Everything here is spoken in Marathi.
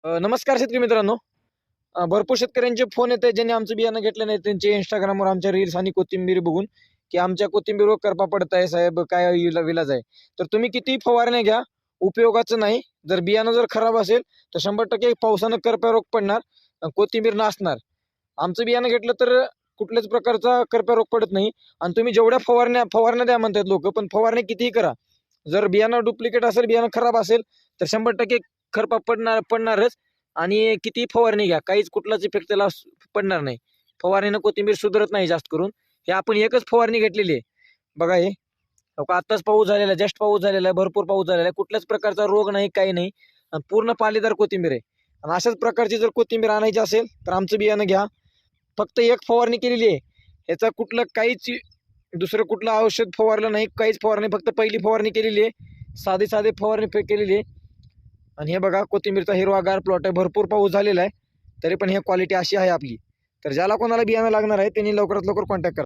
नमस्कार शेतकरी मित्रांनो. भरपूर शेतकऱ्यांचे फोन येते ज्यांनी आमचं बियाणं घेतलं नाही, त्यांचे इंस्टाग्रामवर आमच्या रील्स आणि कोथिंबीर बघून की आमच्या कोथिंबीरवर करपा पडत आहे साहेब, काय विलाज आहे. तर तुम्ही किती फवारण्या घ्या, उपयोगाचं नाही. जर बियाणं जर खराब असेल तर 100% पावसानं करप्या रोग पडणार, कोथिंबीर नासणार. आमचं बियाणं घेतलं तर कुठल्याच प्रकारचा करप्या रोग पडत नाही. आणि तुम्ही जेवढ्या फवारण्या फवारण्या द्या म्हणतात लोक, पण फवारणी कितीही करा, जर बियाणं डुप्लिकेट असेल, बियाणं खराब असेल, तर 100% खरपा पडणारच. आणि किती फवारणी घ्या, काहीच कुठलाच इफेक्ट त्याला पडणार नाही. फवारणीनं कोथिंबीर सुधारत नाही जास्त करून. हे आपण एकच फवारणी घेतलेली आहे बघा. हे आत्ताच पाऊस झालेला आहे, जस्ट पाऊस झालेला आहे, भरपूर पाऊस झालेला आहे, कुठल्याच प्रकारचा रोग नाही, काही नाही. आणि पूर्ण पालेदार कोथिंबीर आहे. आणि अशाच प्रकारची जर कोथिंबीर आणायची असेल तर आमचं बियाणं घ्या. फक्त एक फवारणी केलेली आहे, याचा कुठलं काहीच दुसरं कुठलं औषध फवारलं नाही, काहीच फवारणी, फक्त पहिली फवारणी केलेली आहे, साधी फवारणी केलेली आहे. आणि हे बघा, कोथिंबीरचा हिरवागार प्लॉट आहे, भरपूर पाऊस झालेला आहे, तरी पण हे क्वालिटी अशी आहे आपली. तर ज्याला कोणाला बियाणं लागणार आहे त्यांनी लवकरात लवकर कॉन्टॅक्ट करा.